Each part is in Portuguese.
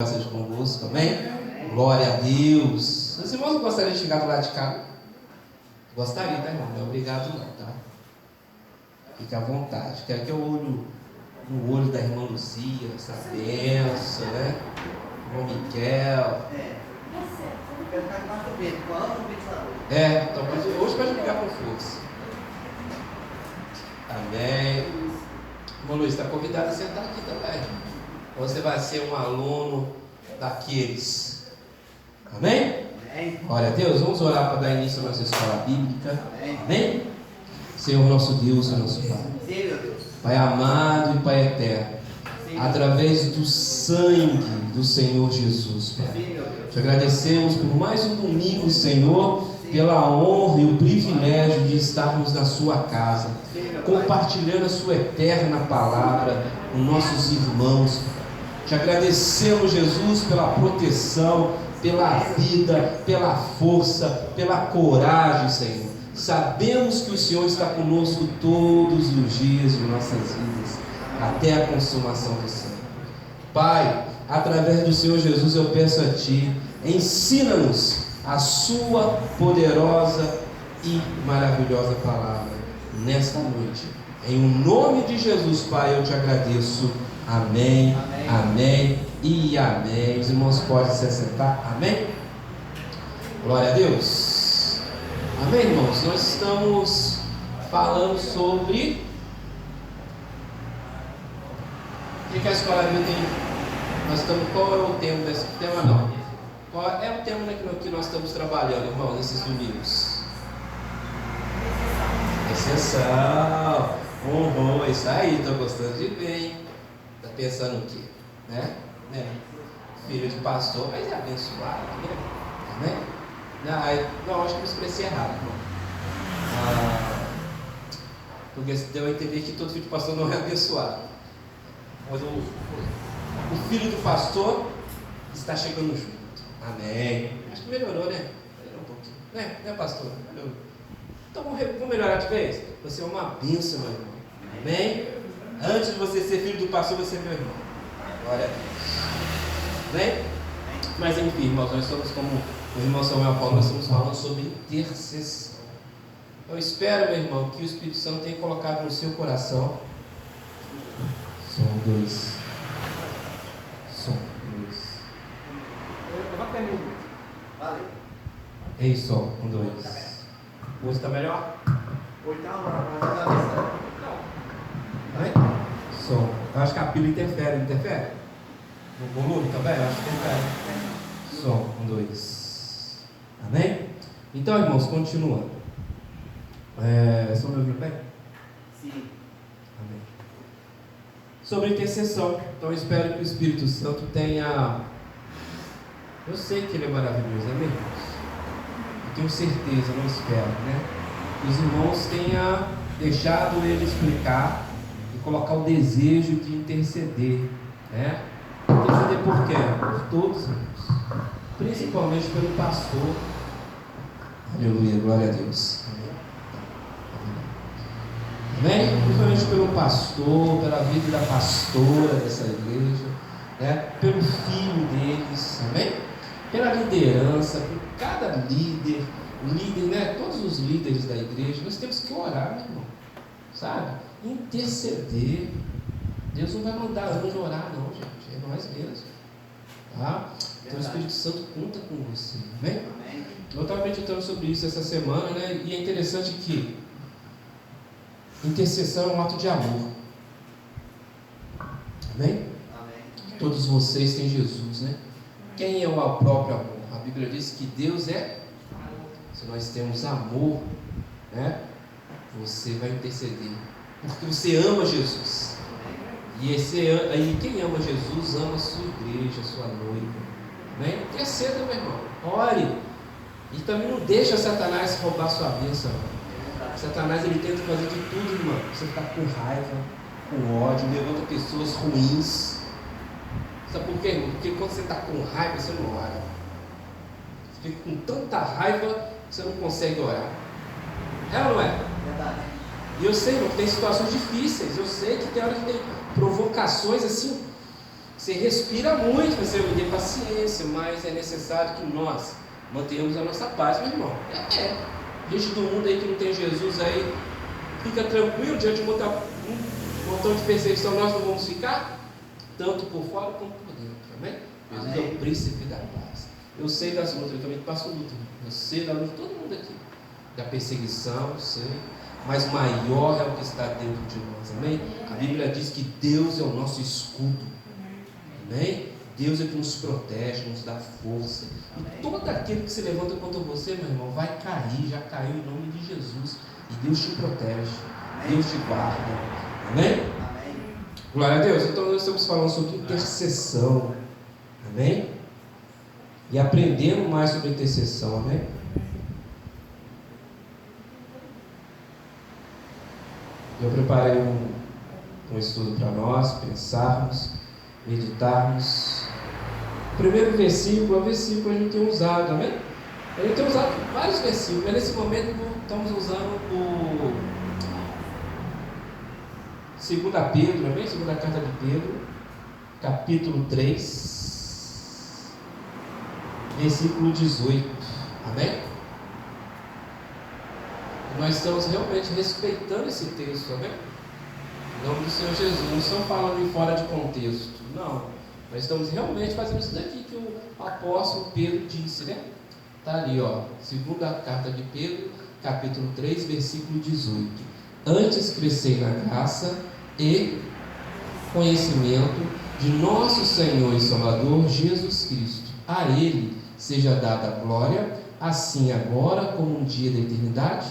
Seja convosco, amém? Glória a Deus. Os irmãos gostariam de chegar do lado de cá? Gostaria, tá, irmão? Não é obrigado não, tá? Fique à vontade. Quero que eu olho no olho da irmã Lucia, essa benção, né? Irmão Miquel. Então hoje pode ligar com força. Amém. Irmão Luiz, está convidado a sentar aqui também. Você vai ser um aluno daqueles. Amém? Amém. Glória a Deus. Vamos orar para dar início à nossa escola bíblica. Amém? Senhor nosso Deus e nosso Pai. Pai amado e Pai eterno. Através do sangue do Senhor Jesus, Pai. Te agradecemos por mais um domingo, Senhor, pela honra e o privilégio de estarmos na sua casa, compartilhando a sua eterna palavra com nossos irmãos. Te agradecemos, Jesus, pela proteção, pela vida, pela força, pela coragem, Senhor. Sabemos que o Senhor está conosco todos os dias de nossas vidas, até a consumação do século. Pai, através do Senhor Jesus eu peço a Ti, ensina-nos a Sua poderosa e maravilhosa palavra nesta noite. Em nome de Jesus, Pai, eu Te agradeço. Amém, amém, amém e amém. Os irmãos podem se assentar. Amém? Glória a Deus. Amém, irmãos? Nós estamos falando sobre o que a escola bíblica tem. Nós estamos, qual é o tema desse tema? Não. Qual é o tema que nós estamos trabalhando, irmãos, nesses domingos? Exceção. Isso aí, estou gostando de ver, hein? Está pensando o quê? Né? Filho de pastor, mas é abençoado, né? Não, acho que me expressei errado, irmão. Porque deu a entender que todo filho de pastor não é abençoado. Mas o filho do pastor está chegando junto. Amém. Acho que melhorou, né? Melhorou um pouquinho. Né, pastor? Melhorou. Então vamos melhorar de vez? Você é uma bênção, meu irmão. Amém? Antes de você ser filho do pastor, você é meu irmão. Glória a Deus. Amém? Mas enfim, irmãos, nós estamos, como o irmão Samuel falou, nós estamos falando sobre intercessão. Eu espero, meu irmão, que o Espírito Santo tenha colocado no seu coração. Som 2. Valeu. Ei, som 1, 2. Hoje está melhor? Hoje está uma. Som. Eu acho que a pila interfere. No volume também? Eu acho que interfere. Som 1, 2. Amém? Então, irmãos, continuando. Estão me ouvindo bem? Sim. Amém. Sobre intercessão. Então, eu espero que o Espírito Santo tenha. Eu sei que Ele é maravilhoso, amém, irmãos? Eu tenho certeza, não espero, né? Que os irmãos tenham deixado Ele explicar e colocar o desejo de interceder, né? Interceder por quê? Por todos, irmãos. Principalmente pelo pastor. Aleluia, glória a Deus. Amém? Principalmente pelo pastor, pela vida da pastora dessa igreja, né? Pelo filho deles, amém? Pela liderança, por cada líder, né? Todos os líderes da igreja, nós temos que orar, meu irmão, sabe? Interceder. Deus não vai mandar anjo orar, não, gente, é nós mesmos, tá? Então o Espírito Santo conta com você, amém? Eu estava meditando sobre isso essa semana, né? E é interessante que intercessão é um ato de amor, amém? Todos vocês têm Jesus, né? Quem é o próprio amor? A Bíblia diz que Deus é. Se nós temos amor, né? Você vai interceder, porque você ama Jesus. E quem ama Jesus ama a sua igreja, a sua noiva, né? Interceda, meu irmão. Ore. E também não deixa Satanás roubar sua bênção. Satanás, ele tenta fazer de tudo, irmão. Você ficar com raiva, com ódio, levanta pessoas ruins. Sabe por quê, irmão? Porque quando você está com raiva, você não ora. Você fica com tanta raiva que você não consegue orar. É ou não é? Verdade. E eu sei, irmão, que tem situações difíceis. Eu sei que tem hora que tem provocações assim Você respira muito, você me dê paciência, mas é necessário que nós mantenhamos a nossa paz, meu irmão. Gente do mundo aí que não tem Jesus aí, fica tranquilo diante de um montão de perseguição, nós não vamos ficar, tanto por fora como por dentro, amém? Jesus é o príncipe da paz. Eu sei das lutas, eu também passo luta, eu sei da luta de todo mundo aqui, da perseguição, eu sei, mas maior é o que está dentro de nós, amém? A Bíblia diz que Deus é o nosso escudo, amém? Deus é que nos protege, nos dá força, e todo aquele que se levanta contra você, meu irmão, vai cair, já caiu em nome de Jesus, e Deus te protege, Deus te guarda, amém? Glória a Deus. Então nós estamos falando sobre intercessão, amém? E aprendendo mais sobre intercessão, amém? Eu preparei um estudo para nós pensarmos, meditarmos. O primeiro versículo é o versículo que a gente tem usado, amém? A gente tem usado vários versículos, mas nesse momento estamos usando o 2 Pedro, amém? Segunda carta de Pedro, capítulo 3, versículo 18, amém? Nós estamos realmente respeitando esse texto, amém? Em nome do Senhor Jesus, não estamos falando de fora de contexto, não. Nós estamos realmente fazendo isso daqui que o apóstolo Pedro disse, né? Está ali, ó, segunda carta de Pedro, capítulo 3, versículo 18. Antes crescei na graça e conhecimento de nosso Senhor e Salvador Jesus Cristo. A Ele seja dada a glória, assim agora como um dia da eternidade.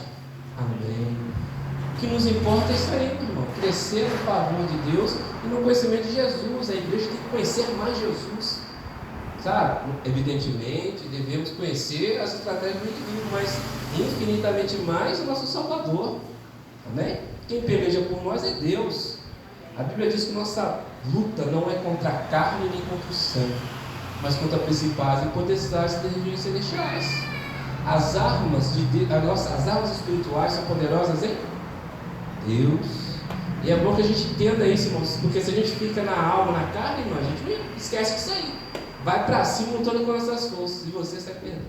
Amém. O que nos importa é isso aí, irmão. Crescer no favor de Deus e no conhecimento de Jesus. A igreja tem que conhecer mais Jesus. Sabe? Evidentemente, devemos conhecer as estratégias do inimigo, mas infinitamente mais o nosso Salvador. Amém? Quem peleja por nós é Deus. A Bíblia diz que nossa luta não é contra a carne nem contra o sangue, mas contra principados e potestades das regiões celestiais. As armas de Deus, as armas espirituais são poderosas em Deus. E é bom que a gente entenda isso, irmãos, porque se a gente fica na alma, na carne, irmão, a gente esquece disso aí. Vai para cima lutando com nossas forças e você está perdendo.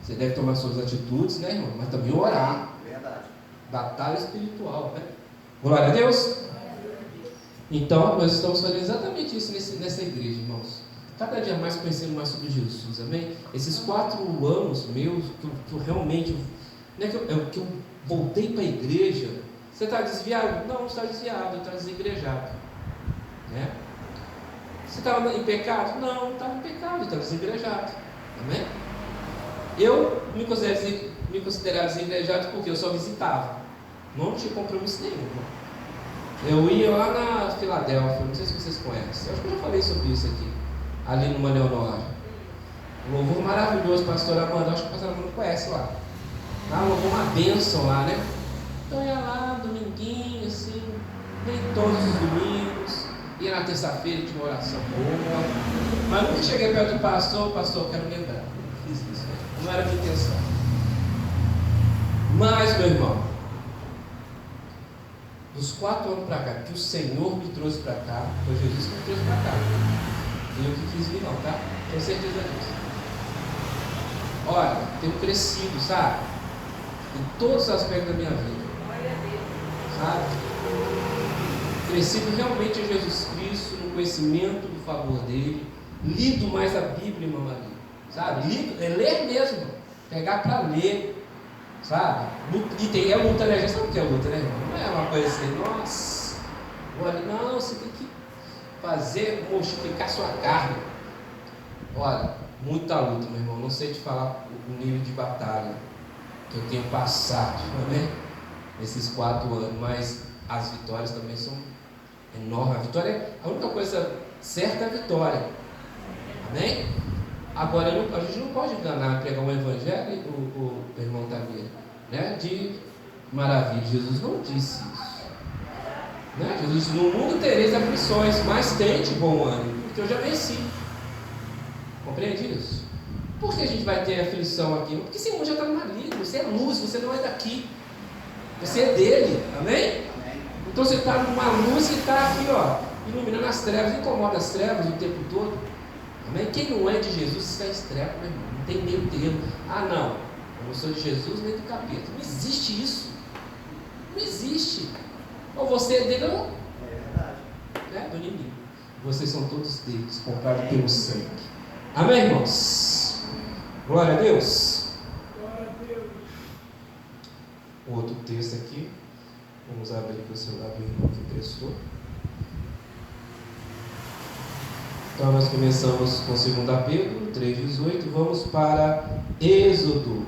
Você deve tomar suas atitudes, né, irmão? Mas também orar. Verdade. Batalha espiritual, né? Glória a Deus. Então, nós estamos fazendo exatamente isso nessa igreja, irmãos. Cada dia mais conhecendo mais sobre Jesus, amém? Esses 4 anos meus, que eu realmente, não é que eu voltei para a igreja. Você está desviado? Não está desviado, está desigrejado, né? Você estava em pecado? Não, não estava em pecado, estava desigrejado, amém? Eu me considerava desigrejado porque eu só visitava, não tinha compromisso nenhum, irmão. Eu ia lá na Filadélfia, não sei se vocês conhecem, eu acho que eu já falei sobre isso aqui, ali no Leonor. Um louvor maravilhoso, pastor Amanda, acho que o pastor Amanda conhece lá. Lá louvor uma bênção lá, né? Então eu ia lá, dominguinho, assim, nem todos os domingos, ia na terça-feira, tinha uma oração boa, mas nunca cheguei perto do pastor, quero lembrar, fiz isso, não era a minha intenção. Mas, meu irmão, dos 4 anos para cá, que o Senhor me trouxe para cá, foi Jesus que me trouxe para cá. Eu que quis vir não, tá? Tenho certeza disso. Olha, tenho crescido, sabe? Em todos os aspectos da minha vida. Sabe? Crescido realmente em Jesus Cristo, no conhecimento do favor dele. Lido mais a Bíblia, irmã Maria. Sabe? Lido, é ler mesmo, irmão. Pegar para ler. Sabe? E tem a luta, né? Já sabe o que é luta, né, irmão? Não é uma coisa assim, nossa, olha, não, você tem que fazer, mortificar sua carne. Olha, muita luta, meu irmão. Não sei te falar o nível de batalha que eu tenho passado, amém? Nesses 4 anos, mas as vitórias também são enormes. A única coisa certa é a vitória, amém? Agora, a gente não pode enganar, pregar um evangelho, o irmão Taveira, né? De maravilha. Jesus não disse isso, né? Jesus disse: no mundo tereis aflições, mas tente bom ânimo, porque eu já venci. Compreende isso? Por que a gente vai ter aflição aqui? Porque esse mundo já está maligno. Você é luz, você não é daqui, você é dele, amém? Então você está numa luz que está aqui, ó, ilumina nas trevas, incomoda as trevas o tempo todo. Amém? Quem não é de Jesus está em trevas, meu irmão. Não tem meio termo. Ah, não, eu não sou de Jesus nem do capeta. Não existe isso. Não existe. Ou você é dele ou não. É verdade. É do inimigo. Vocês são todos deles, comprados pelo sangue. Amém, irmãos? Glória a Deus. Glória a Deus. Outro texto aqui. Vamos abrir para o celular do irmão que prestou. Então nós começamos com 2 Pedro 3,18. Vamos para Êxodo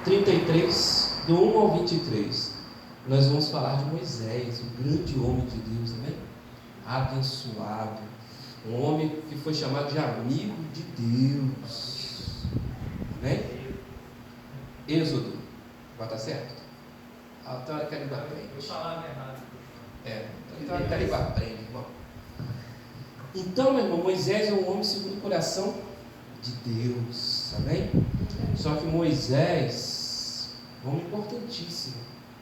33, do 1 ao 23. Nós vamos falar de Moisés, o grande homem de Deus, amém? Abençoado, um homem que foi chamado de amigo de Deus, amém? Êxodo, vai estar certo? Então a Caribe aprende. Eu falava errado. Então a Caribe aprende, irmão. Então, meu irmão, Moisés é um homem segundo o coração de Deus, amém? Só que Moisés é um homem importantíssimo,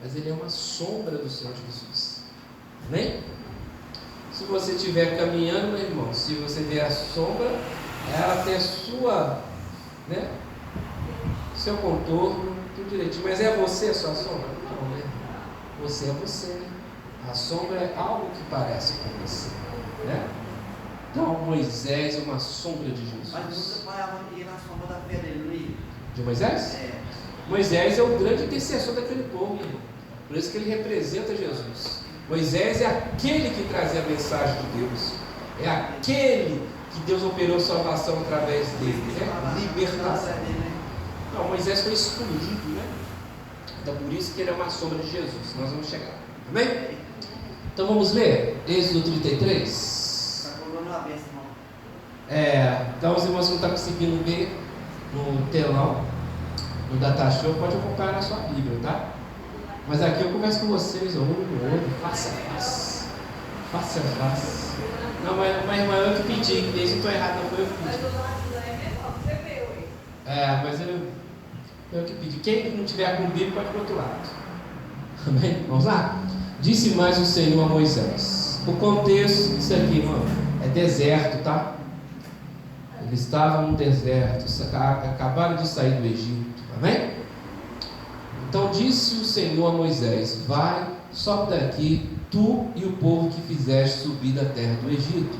mas ele é uma sombra do Senhor Jesus, amém? Se você estiver caminhando, meu irmão, se você ver a sombra, ela tem a sua, né? Seu contorno, tudo direitinho, mas é você a sua sombra? Não, né? Você é você, né? A sombra é algo que parece com você, né? Então Moisés é uma sombra de Jesus. Mas você vai ir na sombra da pedra, não ia? De Moisés? É. Moisés é o grande intercessor daquele povo, irmão. Por isso que ele representa Jesus. Moisés é aquele que trazia a mensagem de Deus. É aquele que Deus operou salvação através dele, né? Libertação. Não, Moisés foi excluído, né? Então por isso que ele é uma sombra de Jesus. Nós vamos chegar. Amém? Então vamos ler Êxodo 33. Então os irmãos que não estão conseguindo ver no telão, no datashow, pode acompanhar na sua Bíblia, tá? Mas aqui eu converso com vocês, olho no olho, face a face. Face a face. Não, mas irmã, eu que pedi, que desde eu estou errado, não foi eu que pedi. Mas eu que pedi. Quem não tiver com Bíblia pode ir para o outro lado. Amém? Vamos lá? Disse mais o Senhor a Moisés. O contexto disso aqui, irmão, é deserto, tá? Eles estavam no deserto, acabaram de sair do Egito, amém? Então disse o Senhor a Moisés: vai, sobe daqui, tu e o povo que fizeste subir da terra do Egito,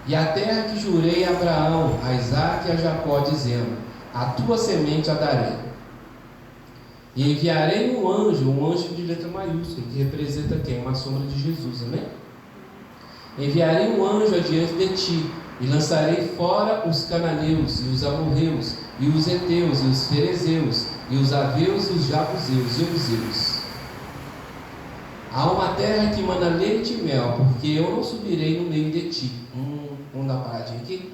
e a terra que jurei a Abraão, a Isaque e a Jacó, dizendo: a tua semente a darei. E enviarei um anjo de letra maiúscula, que representa quem? Uma sombra de Jesus, amém? Enviarei um anjo adiante de ti, e lançarei fora os cananeus, e os amorreus, e os heteus, e os ferezeus, e os aveus, e os jabuseus, e os euseus. Há uma terra que mana leite e mel, porque eu não subirei no meio de ti. Vamos dar uma paradinha aqui?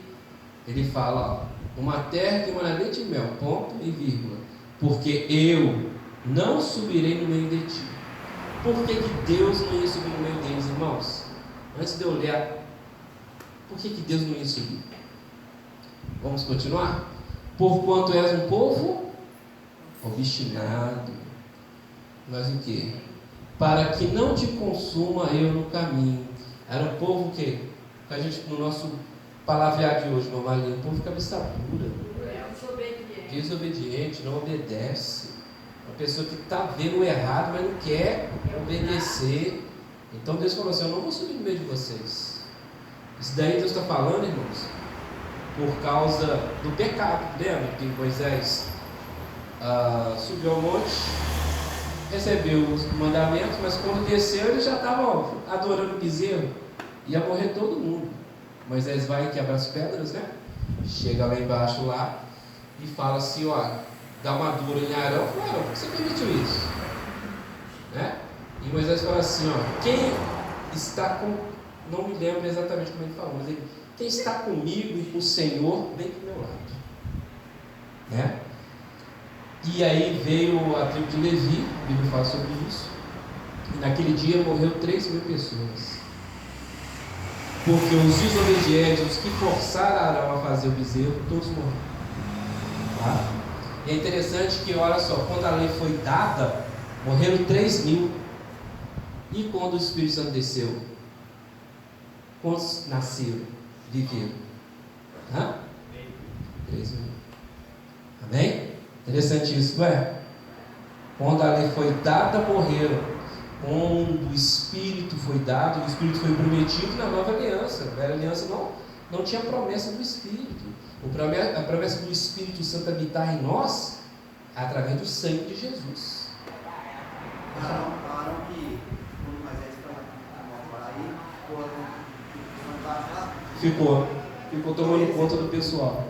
Ele fala, ó, uma terra que mana leite e mel, ponto e vírgula, porque eu não subirei no meio de ti. Por que Deus não ia subir no meio deles, irmãos? Antes de eu ler, por que Deus não ia subir? Vamos continuar? Porquanto és um povo obstinado. Mas o que? Para que não te consuma eu no caminho. Era um povo que a gente, no nosso palavrear de hoje, um povo cabeça dura, desobediente, não obedece. Uma pessoa que está vendo o errado, mas não quer obedecer. Então Deus falou assim: eu não vou subir no meio de vocês. Isso daí Deus está falando, irmãos, por causa do pecado. Lembra que Moisés subiu ao monte, recebeu os mandamentos, mas quando desceu ele já estava adorando o bezerro, ia morrer todo mundo. Moisés vai e quebra as pedras, né? Chega lá embaixo lá e fala assim, ó, dá uma dura em Arão. Fala, Arão, por que você permitiu isso? Né? E Moisés fala assim, ó, quem está com, não me lembro exatamente como ele falou, mas ele, quem está comigo e com o Senhor, vem do meu lado. Né? E aí veio a tribo de Levi, a Bíblia fala sobre isso, e naquele dia morreu 3.000 pessoas. Porque os desobedientes, os que forçaram Arão a fazer o bezerro, todos morreram. Tá? E é interessante que, olha só, quando a lei foi dada, morreram 3.000. E quando o Espírito Santo desceu? Quantos nasceram, viveram? 3 mil. Amém? Interessante isso, não é? Quando a lei foi dada, morreram. Quando o Espírito foi dado, o Espírito foi prometido na nova aliança. A velha aliança não tinha promessa do Espírito. A promessa do Espírito Santo habitar em nós é através do sangue de Jesus. Falaram que quando Moisés foi para aí, Ficou tomando conta do pessoal.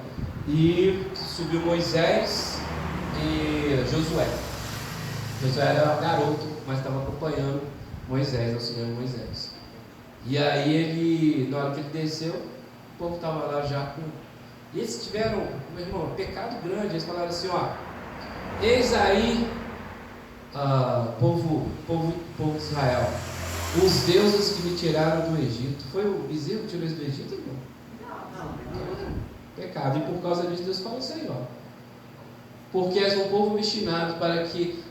E subiu Moisés e Josué. Josué era garoto, mas estava acompanhando Moisés, auxiliando Moisés. E aí ele, na hora que ele desceu, o povo estava lá já com... E eles tiveram, meu irmão, um pecado grande. Eles falaram assim, ó, eis aí, povo de Israel, os deuses que me tiraram do Egito. Foi o bezerro que tirou eles do Egito, irmão? Não. Pecado. E por causa disso Deus falou assim, ó, porque és um povo obstinado para que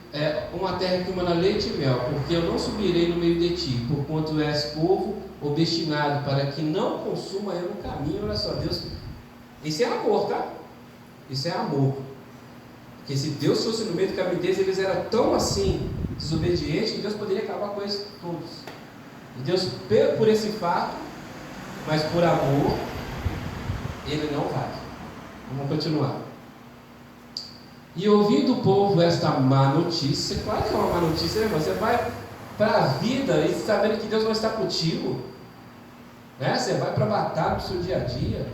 uma terra que emana leite e mel, porque eu não subirei no meio de ti, porquanto és povo obstinado para que não consuma eu no caminho. Olha só, Deus, isso é amor, tá? Isso é amor. Porque se Deus fosse no meio do caminho deles, eles eram tão assim desobedientes que Deus poderia acabar com eles todos. E Deus, por esse fato, mas por amor, Ele não vai. Vamos continuar. E ouvindo o povo esta má notícia, claro que é uma má notícia, irmão. Você vai para a vida e sabendo que Deus não está contigo, né? Você vai para a batalha do seu dia a dia,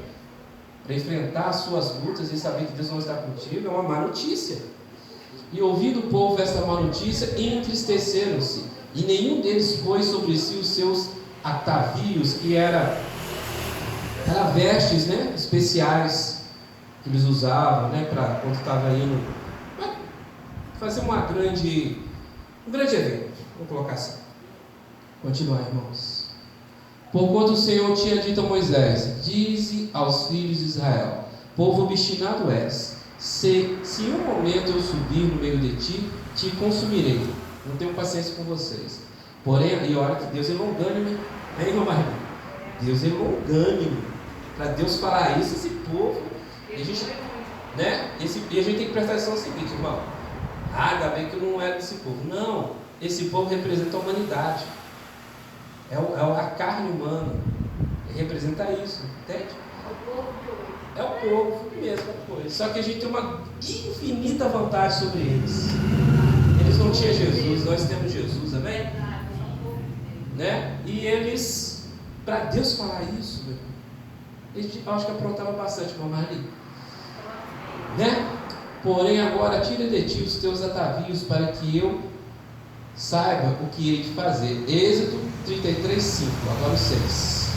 para enfrentar as suas lutas e saber que Deus não está contigo, é uma má notícia. E ouvindo o povo esta má notícia, entristeceram-se, e nenhum deles pôs sobre si os seus atavios, que era vestes, né, especiais que eles usavam, né, para quando estava indo fazer um grande evento, vou colocar assim. Continuar, irmãos. Porquanto o Senhor tinha dito a Moisés: dize aos filhos de Israel, povo obstinado és, se um momento eu subir no meio de ti, te consumirei. Não tenho paciência com vocês. Porém, e olha que Deus é longânime, hein, irmão Marinho? Deus é longânime. Para Deus falar isso, esse povo, e a gente, né? E a gente tem que prestar atenção no seguinte, irmão. Ainda bem que não é desse povo. Não, esse povo representa a humanidade. É a carne humana. Ele representa isso, entende? É o povo, mesma coisa. Só que a gente tem uma infinita vantagem sobre eles. Eles não tinham Jesus, nós temos Jesus, amém? Né? E eles, para Deus falar isso, meu irmão, eles acho que aprontava bastante, irmão Marli, né? Porém agora tira de ti os teus atavios, para que eu saiba o que hei de fazer. Êxodo 33:5, agora o 6.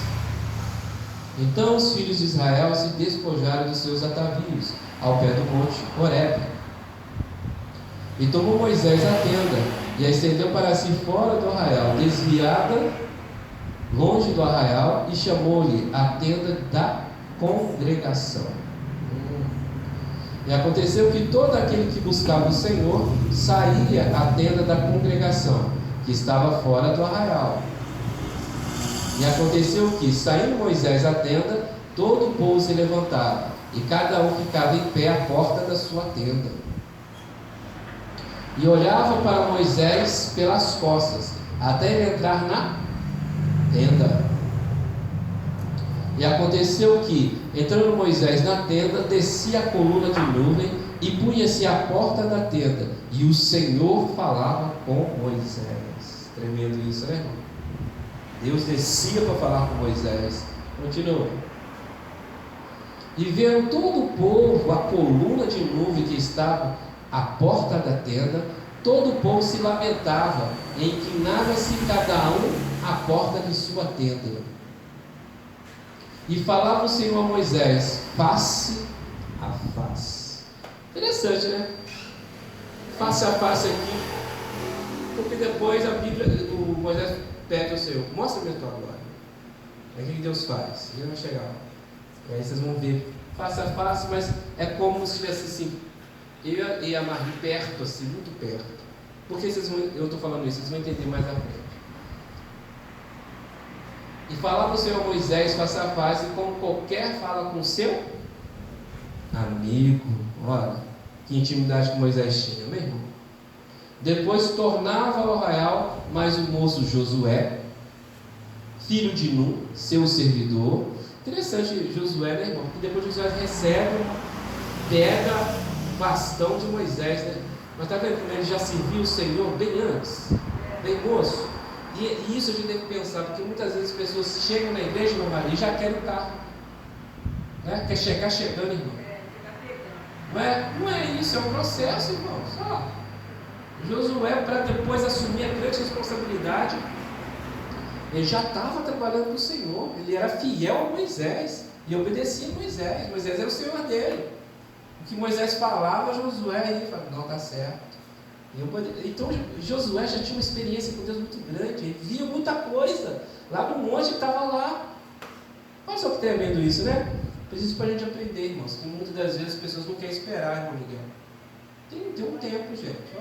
Então os filhos de Israel se despojaram dos seus atavios ao pé do monte Horebe. E tomou Moisés a tenda e a estendeu para si fora do arraial, desviada longe do arraial, e chamou-lhe a tenda da congregação. E aconteceu que todo aquele que buscava o Senhor saía à tenda da congregação, que estava fora do arraial. E aconteceu que, saindo Moisés à tenda, todo o povo se levantava, e cada um ficava em pé à porta da sua tenda. E olhava para Moisés pelas costas, até ele entrar na tenda. E aconteceu que, entrando Moisés na tenda, descia a coluna de nuvem e punha-se à porta da tenda, e o Senhor falava com Moisés. Tremendo isso, né, irmão? Deus descia para falar com Moisés. Continua. E vendo todo o povo a coluna de nuvem que estava à porta da tenda, todo o povo se lamentava, e inclinava-se cada um à porta de sua tenda. E falava o Senhor a Moisés face a face. Interessante, né? Face a face aqui, porque depois a Bíblia, o Moisés pede ao Senhor: mostra-me a tua glória. É o que Deus faz. Ele vai chegar. E aí vocês vão ver face a face, mas é como se estivesse assim, eu e a Marie perto, assim, muito perto. Por que eu estou falando isso? Vocês vão entender mais à frente. E falava o Senhor a Moisés face a face, como qualquer fala com seu amigo. Olha, que intimidade que Moisés tinha, meu irmão. Depois tornava ao arraial, mas o moço Josué, filho de Nun, seu servidor. Interessante Josué, né, irmão? Porque depois Josué recebe, pega o bastão de Moisés, né? Mas está vendo como ele já serviu o Senhor bem antes, bem moço? E isso a gente deve pensar, porque muitas vezes as pessoas chegam na igreja, irmão, e já querem o carro, né? Quer chegar chegando, irmão. Não é isso, é um processo, irmãos. Josué, para depois assumir a grande responsabilidade, ele já estava trabalhando para o Senhor, ele era fiel a Moisés e obedecia a Moisés. Moisés era o Senhor dele. O que Moisés falava, Josué aí falava, não, está certo. Então Josué já tinha uma experiência com Deus muito grande, ele via muita coisa. Lá no monte ele estava lá. Olha só que tremendo isso, né? Preciso para a gente aprender, irmãos, que muitas das vezes as pessoas não querem esperar, irmão Miguel. Tem um tempo, gente.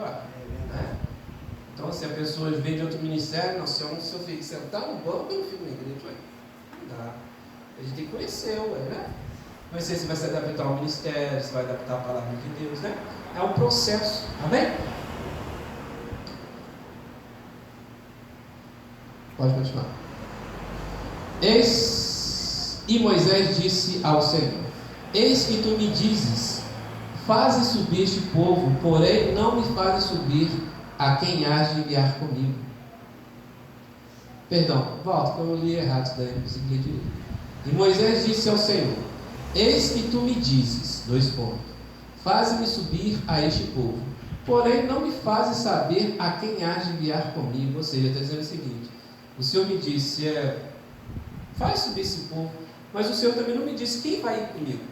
Né? Então, se a pessoa vem de outro ministério, não, se eu fico sentar no banco, eu não fico na igreja. Não dá. A gente tem que conhecer, né? Conhecer se vai se adaptar ao ministério, se vai adaptar à palavra de Deus, né? É um processo. Amém? Pode continuar. E Moisés disse ao Senhor: eis que tu me dizes, faze subir este povo, porém não me fazes subir a quem hás de enviar comigo. Perdão, volta, porque eu li errado isso daí, não consegui direito. E Moisés disse ao Senhor: eis que tu me dizes, faze-me subir a este povo, porém não me fazes saber a quem hás de enviar comigo. Ou seja, está dizendo o seguinte: o Senhor me disse, faz subir esse povo, mas o Senhor também não me disse quem vai ir comigo,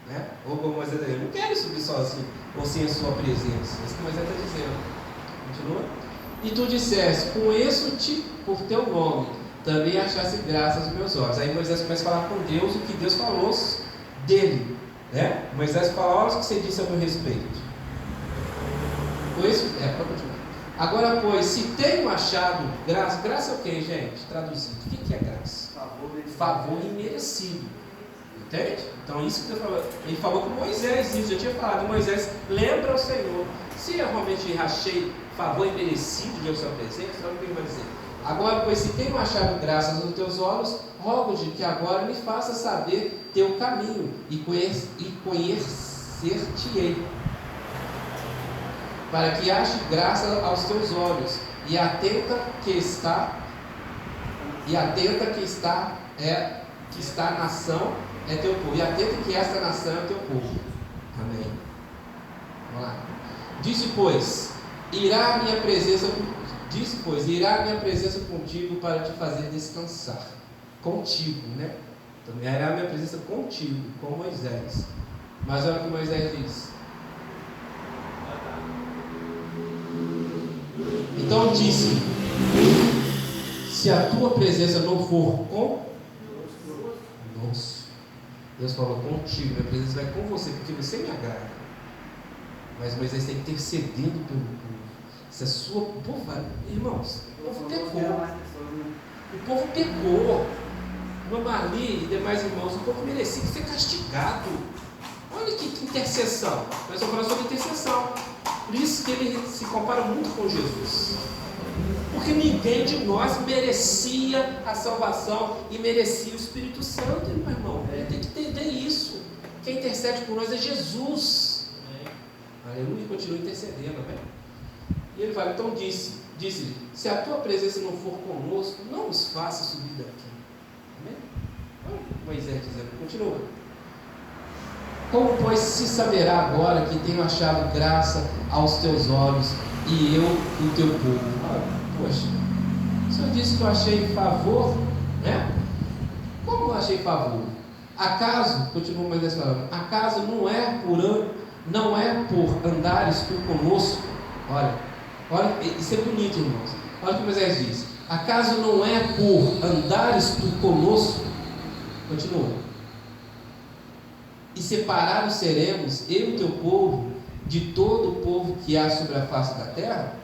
né? Ou como Moisés está dizendo, eu não quero subir sozinho, ou sem a sua presença. Isso que Moisés está dizendo. Continua. E tu disseste, conheço-te por teu nome, também achaste graça aos meus olhos. Aí Moisés começa a falar com Deus o que Deus falou dele, né? Moisés fala, olha o que você disse a meu respeito. Conheço, pode continuar. Agora, pois, se tenho achado graça, graça é o que, gente? Traduzido, o que é graça? Favor imerecido. Entende? Então, isso que Deus falou. Ele falou com Moisés, isso, eu tinha falado. Moisés, lembra ao Senhor. Se eu realmente achei favor imerecido de sua presença, sabe o que ele vai dizer? Agora, pois, se tenho achado graças nos teus olhos, rogo-te que agora me faça saber teu caminho e conhecer-te-ei, para que ache graça aos teus olhos, e atenta que está a nação é teu povo, e atenta que esta nação é teu povo. Amém. Vamos lá. Disse, pois, irá a minha presença contigo para te fazer descansar. Contigo, né? Então, irá a minha presença contigo, com Moisés. Mas olha o que Moisés diz. Então disse: se a tua presença não for conosco, Deus falou contigo, minha presença vai com você, porque você me agrada. Mas Moisés está intercedendo pelo povo. Se a sua povo, irmãos, o povo pecou. O povo pecou. Mamali e demais irmãos, o povo merecia ser castigado. Olha que intercessão. Nós estamos falando sobre intercessão. Por isso que ele se compara muito com Jesus. Porque ninguém de nós merecia a salvação e merecia o Espírito Santo, meu irmão. Ele tem que entender isso. Quem intercede por nós é Jesus. Aleluia, e continua intercedendo, amém? E ele fala, então disse-lhe, se a tua presença não for conosco, não nos faça subir daqui. Amém? Olha Moisés dizendo, continua. Como, pois, se saberá agora que tenho achado graça aos teus olhos, e eu o teu povo? Poxa, o Senhor disse que eu achei favor, né? Como eu achei favor? Acaso, continua Moisés falando, acaso não é por andares tu conosco? Olha, isso é bonito, irmãos. Olha o que Moisés diz. Acaso não é por andares tu conosco? Continua. E separados seremos, eu e o teu povo, de todo o povo que há sobre a face da terra?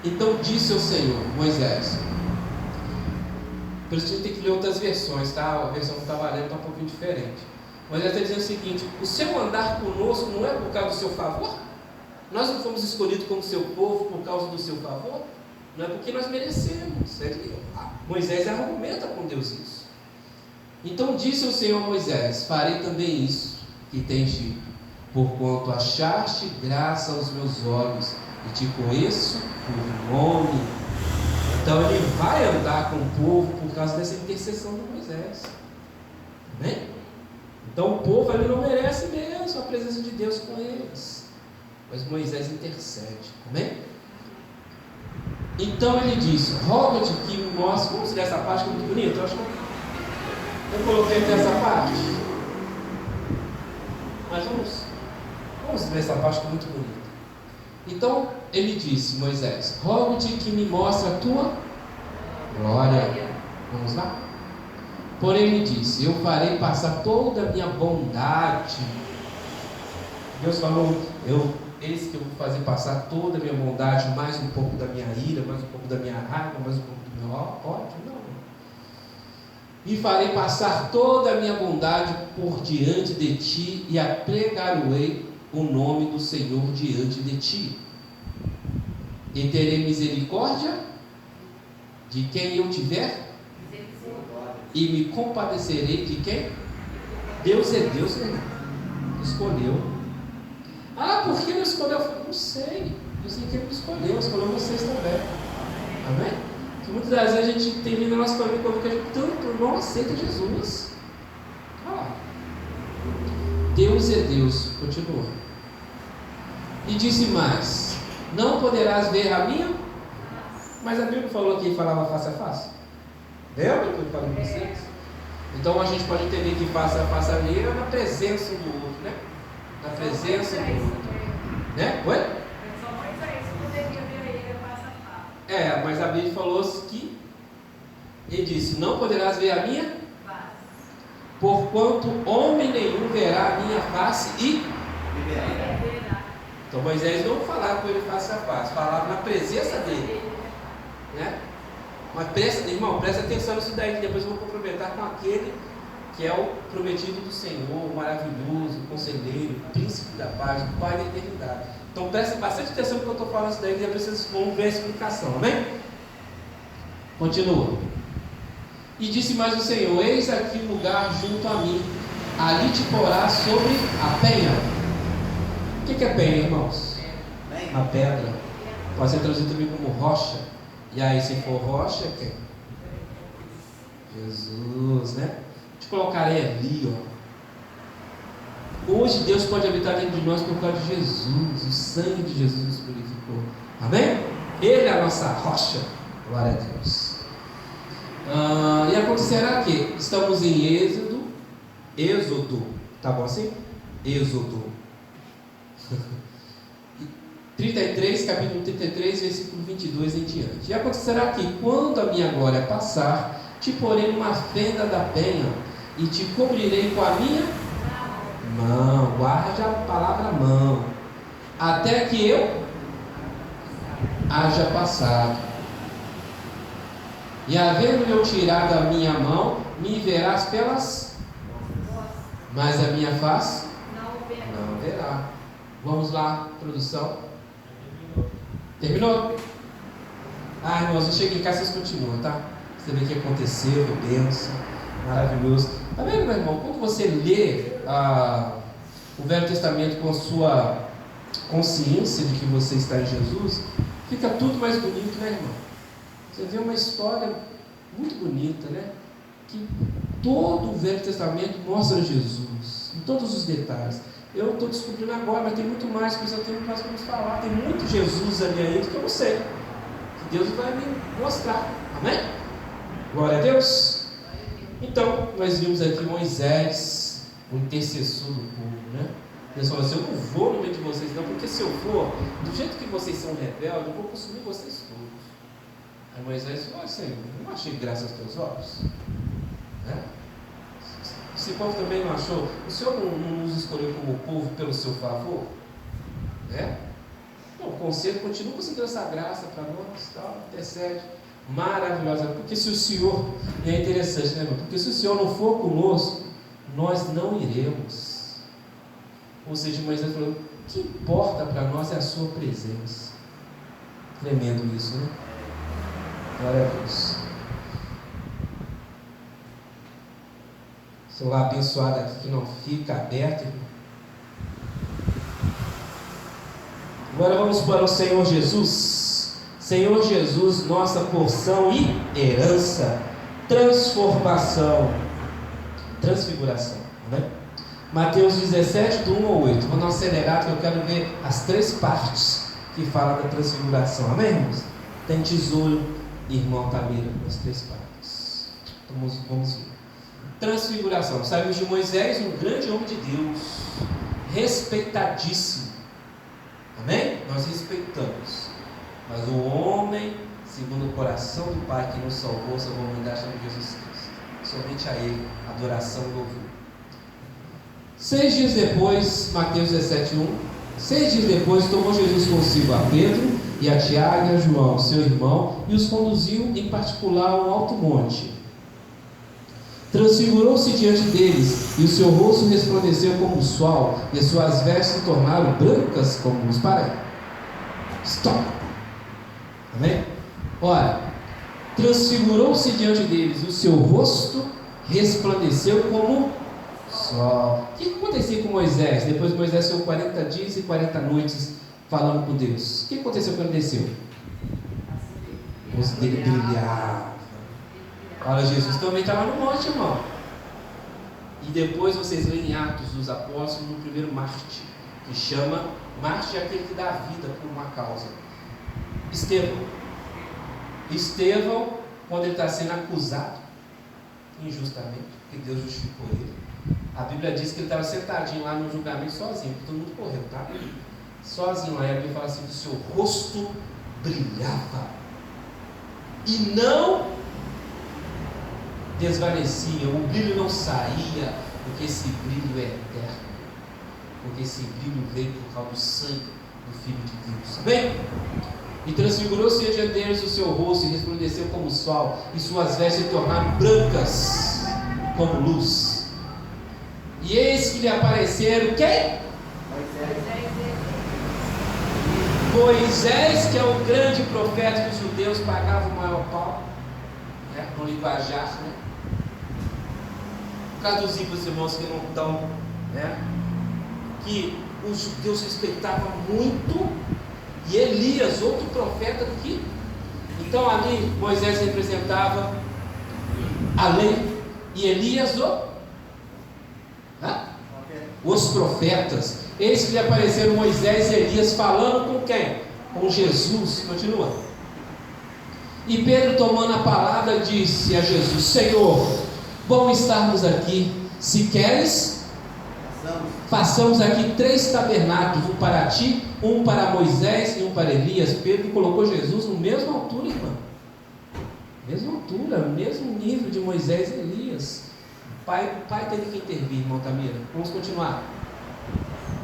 Então disse o Senhor, Moisés, Por isso a gente tem que ler outras versões, tá? A versão que está valendo está um pouquinho diferente. Mas ele está dizendo o seguinte: o seu andar conosco não é por causa do seu favor? Nós não fomos escolhidos como seu povo por causa do seu favor? Não é porque nós merecemos. Moisés argumenta com Deus isso. Então disse o Senhor a Moisés: farei também isso que tens dito, porquanto achaste graça aos meus olhos e te conheço por nome. Então ele vai andar com o povo por causa dessa intercessão de Moisés. Amém? Então o povo ali não merece mesmo a presença de Deus com eles, mas Moisés intercede. Amém? Então ele disse: roga-te que me mostre. Vamos ler essa parte que é muito bonita. Eu acho que eu coloquei aqui essa parte, mas vamos ler essa parte que é muito bonita. Então ele disse: Moisés, rogo-te que me mostre a tua glória. Vamos lá? Porém ele disse: eu farei passar toda a minha bondade. Deus falou: eis que eu vou fazer passar toda a minha bondade, mais um pouco da minha ira, mais um pouco da minha raiva, mais um pouco do meu ódio. Não. E farei passar toda a minha bondade por diante de ti, e apregar-ei o nome do Senhor diante de ti. E terei misericórdia de quem eu tiver, e me compadecerei de quem? Deus é Deus, né? Escolheu. Ah, por que não escolheu? Eu falei: não sei. Eu sei que ele me escolheu vocês também. Amém? Porque muitas das vezes a gente tem vindo na nossa família como que a gente tanto não aceita Jesus. Deus é Deus. Continua. E disse mais: não poderás ver a minha. Mas a Bíblia falou que ele falava face a face. Lembra que eu falei com vocês? Então a gente pode entender que face a face ali é na presença do outro, né? Na presença do outro. Né? Oi? Só Moisés poderia ver ele face a face. Mas a Bíblia falou que ele disse: não poderás ver a minha face, porquanto homem nenhum verá a minha face e verá. Então Moisés não falava com ele face a face, falava na presença dele, né? Mas irmão, presta atenção nisso daí, que depois eu vou complementar com aquele que é o prometido do Senhor, o maravilhoso, o conselheiro, o príncipe da paz, o pai da eternidade. Então presta bastante atenção no que eu estou falando isso daí, que depois vocês vão ver a explicação, amém? Continua. E disse mais o Senhor: eis aqui um lugar junto a mim, ali te porás sobre a penha. O que é penha, irmãos? Uma pedra. Pode ser traduzido também como rocha. E aí, se for rocha, quem? Jesus, né? Te colocarei ali, ó. Hoje Deus pode habitar dentro de nós por causa de Jesus. O sangue de Jesus nos purificou. Amém? Ele é a nossa rocha. Glória a Deus. E acontecerá que estamos em Êxodo. Tá bom assim? Êxodo 33, capítulo 33, versículo 22 em diante. E acontecerá que, quando a minha glória passar, te porei numa fenda da penha, e te cobrirei com a minha mão. Guarde a palavra mão, até que eu haja passado. E havendo eu tirado a minha mão, me verás pelas, mas a minha face não verá. Vamos lá, produção. Terminou? Irmãos, eu chego em casa e vocês continuam, tá? Você vê o que aconteceu, que bênção, maravilhoso. Tá vendo, meu irmão? Quando você lê o Velho Testamento com a sua consciência de que você está em Jesus, fica tudo mais bonito, né, irmão? Você vê uma história muito bonita, né? Que todo o Velho Testamento mostra Jesus, em todos os detalhes. Eu estou descobrindo agora, mas tem muito mais, porque eu tenho muito mais para nos falar. Tem muito Jesus ali ainda que eu não sei, que Deus vai me mostrar. Amém? Glória a Deus. Então, nós vimos aqui Moisés, o intercessor do povo, né? Deus falou assim: eu não vou no meio de vocês não, porque se eu for, do jeito que vocês são rebeldes, eu vou consumir vocês todos. Aí Moisés falou: Senhor, eu não achei graça aos teus olhos, né? Esse povo também não achou? O Senhor não nos escolheu como povo pelo seu favor? Né? Então, o conselho continua conseguindo essa graça para nós, tal, intercede. maravilhosa, porque se o Senhor, e é interessante, né, irmão? Porque se o Senhor não for conosco, nós não iremos. Ou seja, Moisés falou: o que importa para nós é a sua presença. Tremendo isso, né? Glória a Deus. Celular abençoado aqui que não fica aberto, irmão. Agora vamos para o Senhor Jesus. Senhor Jesus, nossa porção e herança, transformação, transfiguração, né? Mateus 17, do 1 ao 8. Vamos acelerar, que eu quero ver as 3 partes que falam da transfiguração, amém, irmãos? Tem tesouro, irmão Tamira, as 3 partes. Vamos ver. Transfiguração. Saímos de Moisés, um grande homem de Deus, respeitadíssimo, amém? Nós respeitamos. Mas o homem, segundo o coração do Pai que nos salvou, salvou a humanidade, chama Jesus Cristo. Somente a Ele, adoração e louvor. 6 dias depois, Mateus 17, 1. 6 dias depois, tomou Jesus consigo a Pedro e a Tiago e a João, seu irmão, e os conduziu em particular a um alto monte. Transfigurou-se diante deles, e o seu rosto resplandeceu como o sol, e as suas vestes se tornaram brancas como luz. Para aí. Stop. Amém? Ora, transfigurou-se diante deles, e o seu rosto resplandeceu como sol. O que aconteceu com Moisés? Depois Moisés ficou 40 dias e 40 noites falando com Deus. O que aconteceu quando desceu? O rosto dele brilhava. Olha, Jesus também estava no monte, irmão. E depois vocês leem Atos dos Apóstolos, no primeiro mártir, que chama mártir é aquele que dá a vida por uma causa. Estevão, quando ele está sendo acusado injustamente, porque Deus justificou ele, a Bíblia diz que ele estava sentadinho lá no julgamento sozinho, porque todo mundo correu, tá? Sozinho lá, e a Bíblia fala assim: o seu rosto brilhava e não desvanecia, o brilho não saía, porque esse brilho é eterno, porque esse brilho veio por causa do sangue do Filho de Deus, amém? E transfigurou-se diante deles o seu rosto, e resplandeceu como o sol, e suas vestes se tornaram brancas como luz. E eis que lhe apareceram quem? Moisés, que é o grande profeta que os judeus pagavam o maior pau, né, no linguajar, né? Traduzir para os irmãos que não estão, né? Que os judeus respeitavam muito, e Elias, outro profeta do que. Então ali Moisés representava a lei, e Elias os profetas. Eis que lhe apareceram Moisés e Elias falando com quem? Com Jesus. Continua. E Pedro, tomando a palavra, disse a Jesus: Senhor, bom estarmos aqui. Se queres, façamos aqui 3 tabernáculos, um para ti, um para Moisés e um para Elias. Pedro colocou Jesus na mesma altura, irmão. Mesma altura, mesmo nível de Moisés e Elias. O pai teve que intervir, irmão Tamira. Vamos continuar.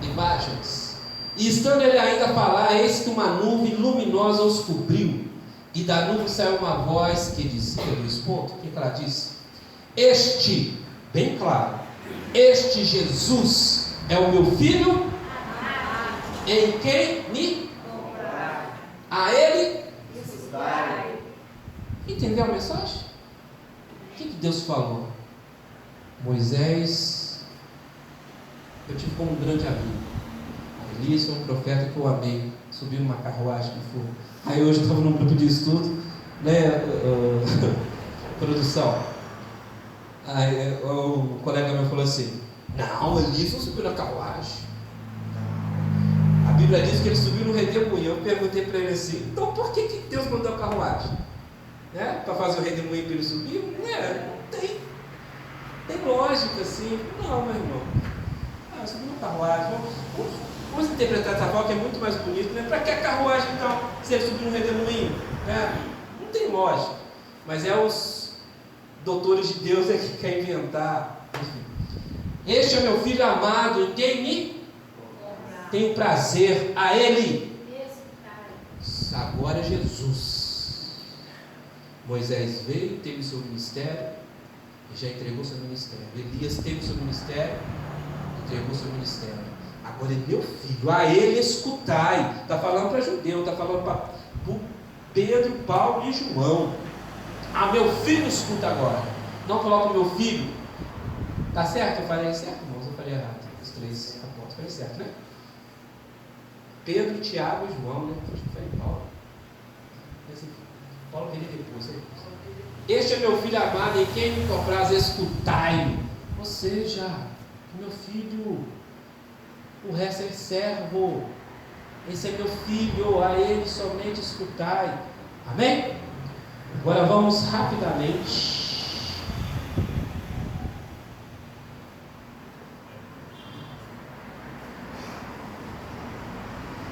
Imagens. E estando ele ainda a falar, eis que uma nuvem luminosa os cobriu, e da nuvem saiu uma voz que dizia, o que ela disse? Este, bem claro, este Jesus é o meu filho, em quem me a ele entendeu a mensagem? O que Deus falou? Moisés, eu tive como um grande amigo. Elias foi um profeta que eu amei. Subiu numa carruagem de fogo. Aí hoje eu estava num grupo de estudo, né? Produção. Aí o colega meu falou assim: não, Elias não subiu na carruagem. A Bíblia diz que ele subiu no redemoinho. Eu perguntei para ele assim: então por que Deus mandou a carruagem? Né? Para fazer o redemoinho para ele subir? Não tem lógica assim. Não, meu irmão. Subiu na carruagem. Vamos interpretar essa forma que é muito mais bonito, né? Para que a carruagem então, se ele subir no redemoinho? Né? Não tem lógica. Mas é os doutores de Deus que querem inventar. Este é meu filho amado, em quem me tenho prazer, a ele. Agora é Jesus. Moisés veio, teve seu ministério e já entregou seu ministério. Elias teve seu ministério, entregou seu ministério. Agora é meu filho, a ele escutai. Está falando para judeu, está falando para Pedro, Paulo e João. Ah, meu filho escuta agora. Não coloca meu filho. Tá certo? Eu falei certo, irmãos? Eu falei errado. Os três apóstolos. Falei certo, né? Pedro, Tiago e João, né? Acho que falei Paulo. Paulo veio depois, né? Este é meu filho amado, em quem me compraz, escutai-o. Ou seja, meu filho, o resto é servo. Esse é meu filho, a ele somente escutai. Amém? Agora vamos rapidamente.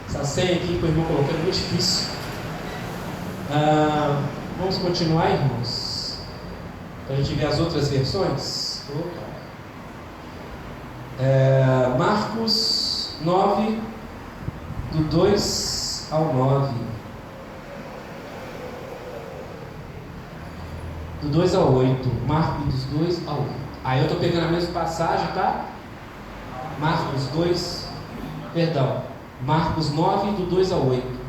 Essa senha aqui que o irmão colocou é muito difícil. Vamos continuar, irmãos? Para a gente ver as outras versões. Marcos 9, do 2 ao 9. Do 2 ao 8. Marcos dos 2 ao 8. Aí eu estou pegando a mesma passagem, tá? Marcos 2, perdão. Marcos 9, do 2 ao 8.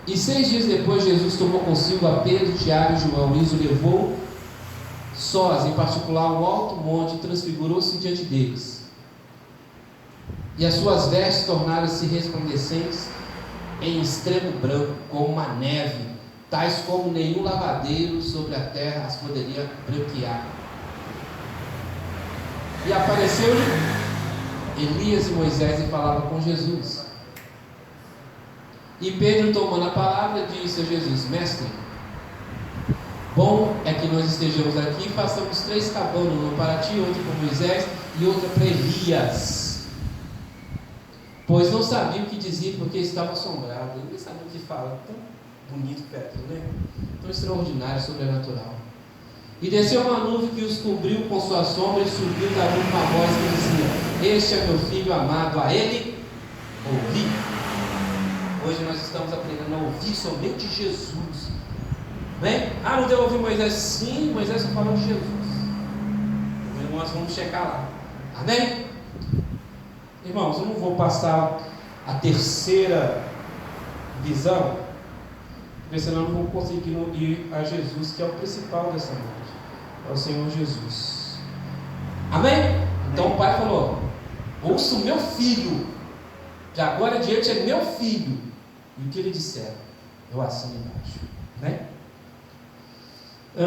E 6 dias depois, Jesus tomou consigo a Pedro, Tiago e João e os levou sós, em particular, ao alto monte, e transfigurou-se diante deles. E as suas vestes tornaram-se resplandecentes em extremo branco, como uma neve, tais como nenhum lavadeiro sobre a terra as poderia branquear. E apareceu-lhe Elias e Moisés e falava com Jesus. E Pedro, tomando a palavra, disse a Jesus: Mestre, bom é que nós estejamos aqui e façamos 3 cabanas, uma para ti, outra para Moisés e outra para Elias. Pois não sabia o que dizia, porque estava assombrado. Ninguém sabia o que fala. Tão bonito, Pedro, né? Tão extraordinário, sobrenatural. E desceu uma nuvem que os cobriu com sua sombra, e subiu da nuvem uma voz que dizia: Este é meu filho amado, a ele ouvi. Hoje nós estamos aprendendo a ouvir somente Jesus. Bem? Não deu ouvir Moisés? Sim, Moisés só falou de Jesus. Nós vamos checar lá. Amém? Irmãos, eu não vou passar a terceira visão, porque senão eu não vou conseguir ir a Jesus, que é o principal dessa noite. É o Senhor Jesus. Amém? Então o pai falou: ouça o meu filho. De agora em diante é meu filho. E o que ele disser, eu assino embaixo. Amém? 1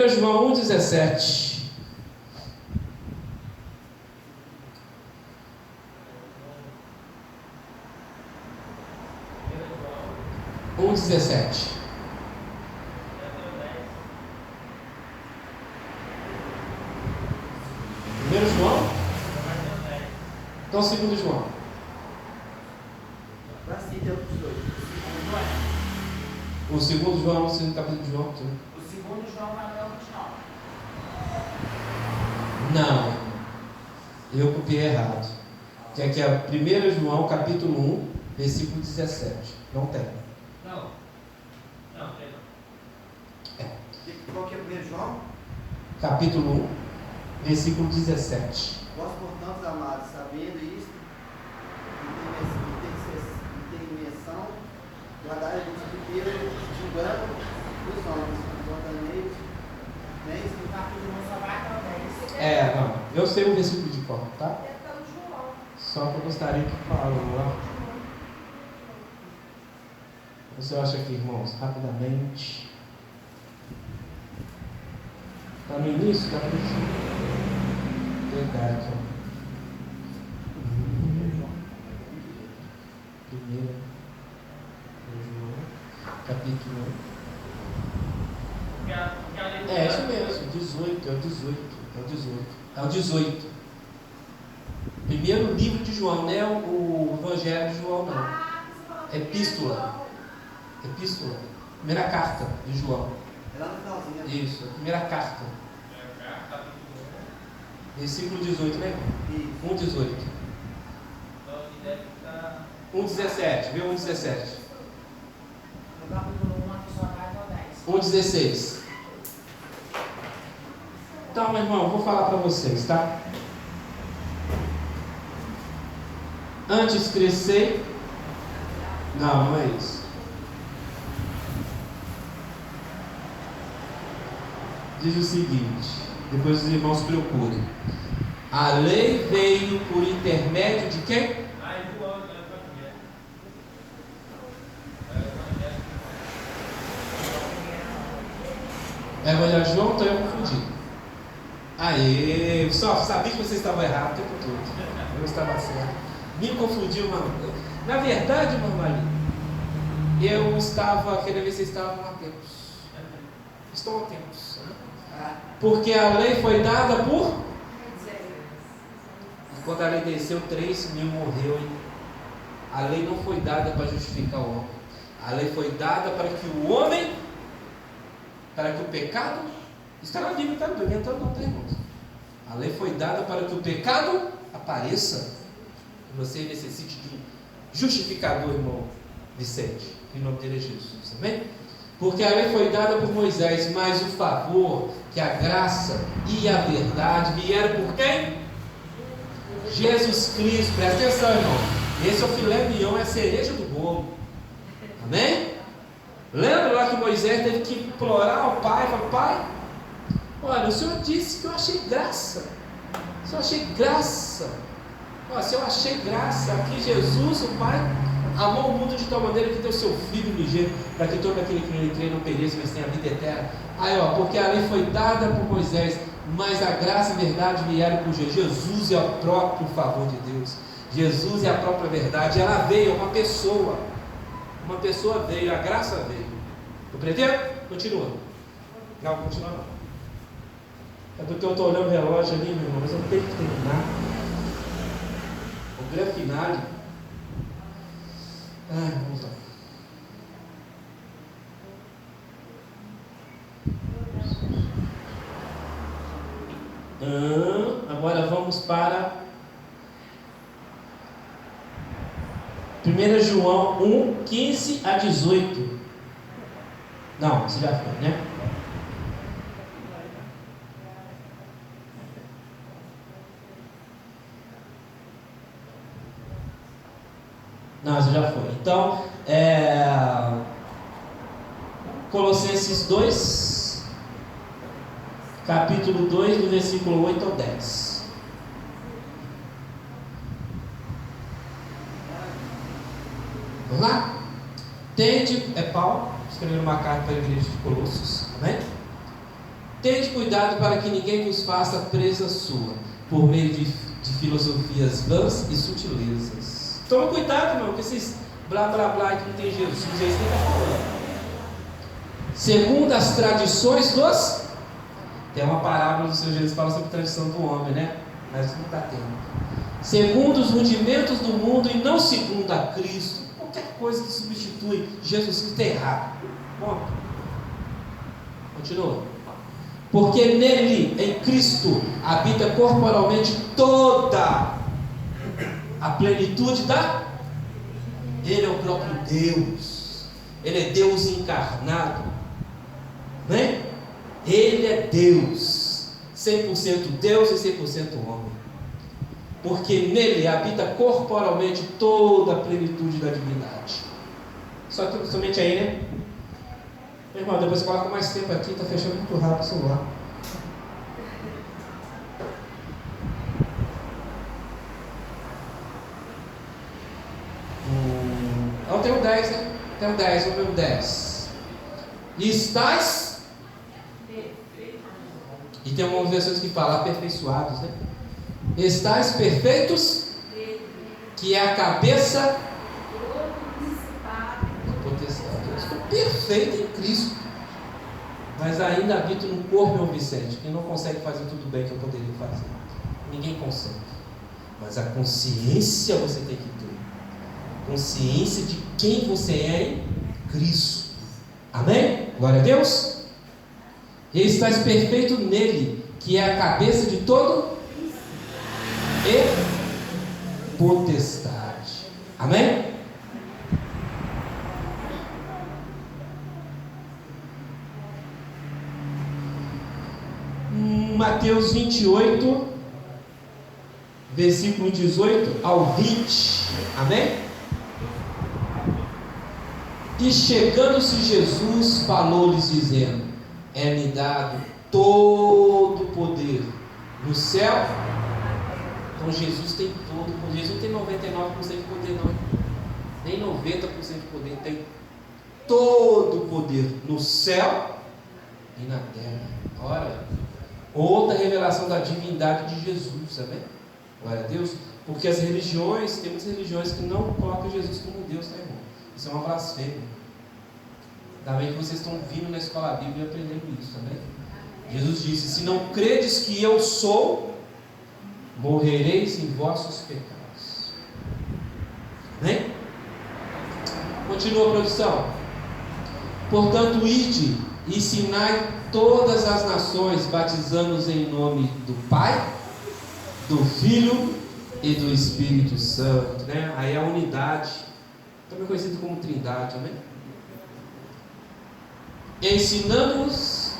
João 1,17. Primeiro João? Então 2 João. O 2 João, o segundo capítulo de João. O 2 João vai até o 29. Não, eu copiei errado. Que aqui é 1 João capítulo 1, versículo 17. Não tem. Não tem. Qual que é 1 João? Capítulo 1, versículo 17. Vós, portanto, amados, sabendo isto, e tem menção, guardai-vos de engano dos homens, contaneis, nem explicar que não só vai também. Não, eu sei o versículo de cor, tá? Só que eu gostaria que falasse lá. Você acha aqui, irmãos, rapidamente. Está no início da verdade. Primeiro João, capítulo 1. É isso mesmo, 18, é o 18. Primeiro livro de João, não é o Evangelho de João, não. Epístola. Primeira carta de João. Isso, a primeira carta. Versículo 18, né? 1,18. 1,17. Vê 1,17. 1,16. Então, meu irmão, vou falar para vocês, tá? Antes crescer. Não, não é isso. Diz o seguinte, depois os irmãos procurem. A lei veio por intermédio de quem? Evangelho de João, então eu confundi. Aê, só sabia que você estava errado o tempo todo. Eu estava certo. Me confundiu, mano. Na verdade, Marmalinho, eu estava querendo ver se estavam atentos. Estão atentos. Porque a lei foi dada por. E quando a lei desceu, 3.000 morreu. A lei não foi dada para justificar o homem. A lei foi dada para que o homem, para que o pecado, está na Bíblia, tá? Não estou inventando, não, tá, irmãos? A lei foi dada para que o pecado apareça. E você necessite de um justificador, irmão Vicente. Em nome dele é Jesus, amém? Porque a lei foi dada por Moisés, mas o favor, que a graça e a verdade vieram por quem? Jesus Cristo. Presta atenção, irmão. Esse é o filé mignon, é a cereja do bolo. Amém? Lembra lá que Moisés teve que implorar ao pai, falar: Pai, olha, o Senhor disse que eu achei graça. Se eu achei graça, se eu achei graça aqui, Jesus, o Pai amou o mundo de tal maneira que deu seu Filho unigênito, para que todo aquele que nele crê não pereça, mas tenha a vida eterna. Aí, porque a lei foi dada por Moisés, mas a graça e a verdade vieram por Jesus. Jesus é o próprio favor de Deus. Jesus é a própria verdade. Ela veio, uma pessoa. Uma pessoa veio, a graça veio. Compreendeu? Continua. Não, continua não. É porque eu estou olhando o relógio ali, meu irmão, mas eu não tenho que terminar. O grande finale. Vamos lá. Agora vamos para 1 João 1, 15 a 18. Não, isso já foi, né? Não, isso já foi. Então, Colossenses 2, capítulo 2, do versículo 8 ao 10. Vamos lá? Paulo, escrevendo uma carta para a igreja de Colossos, amém? Tende cuidado para que ninguém vos faça presa sua, por meio de filosofias vãs e sutilezas. Toma cuidado, irmão, com esses blá blá blá que não tem Jesus, é isso que ele está falando. Segundo as tradições dos. Tem uma parábola do Senhor Jesus que fala sobre a tradição do homem, né? Mas não está tendo. Segundo os rudimentos do mundo e não segundo a Cristo. Qualquer coisa que substitui Jesus Cristo é errado. Ponto. Continua. Porque nele, em Cristo, habita corporalmente toda a plenitude da. Ele é o próprio Deus. Ele é Deus encarnado, né? Ele é Deus, 100% Deus e 100% homem. Porque nele habita corporalmente toda a plenitude da divindade. Somente aí, né? Meu irmão, depois você coloca mais tempo aqui, está fechando muito rápido o celular. Tem o 10, né? Tem o 10, vamos ver o 10. Estais. E tem uma versão que fala aperfeiçoados, né? Estais perfeitos, que é a cabeça do potestade. Eu estou perfeito em Cristo, mas ainda habito no corpo, meu Vicente, que não consegue fazer tudo bem que eu poderia fazer. Ninguém consegue. Mas a consciência você tem que ter. Consciência de quem você é em Cristo. Amém? Glória a Deus. E estás perfeito nele, que é a cabeça de todo e potestade. Amém? Mateus 28, versículo 18 ao 20. Amém? E chegando-se Jesus, falou-lhes dizendo: é-me dado todo o poder no céu. Então Jesus tem todo o poder. Jesus não tem 99% de poder não, nem 90% de poder. Tem todo o poder no céu e na terra. Ora, outra revelação da divindade de Jesus, amém? Glória a Deus. Porque as religiões, tem muitas religiões que não colocam Jesus como Deus, tá, irmão? Isso é uma blasfêmia. Ainda bem que vocês estão vindo na escola bíblica e aprendendo isso, amém? Jesus disse: se não credes que eu sou, morrereis em vossos pecados. Amém? Continua a produção. Portanto, ide e ensinai todas as nações, batizando-os em nome do Pai, do Filho e do Espírito Santo, né? Aí a unidade, também conhecido como Trindade, amém? Ensinando-os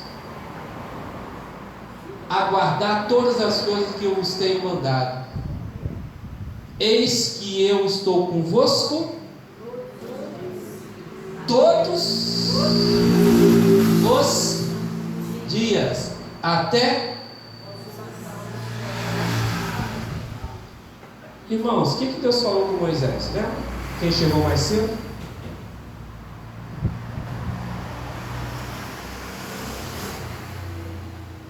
a guardar todas as coisas que eu vos tenho mandado. Eis que eu estou convosco todos os dias, até... Irmãos, o que Deus falou com Moisés, né? Quem chegou mais cedo?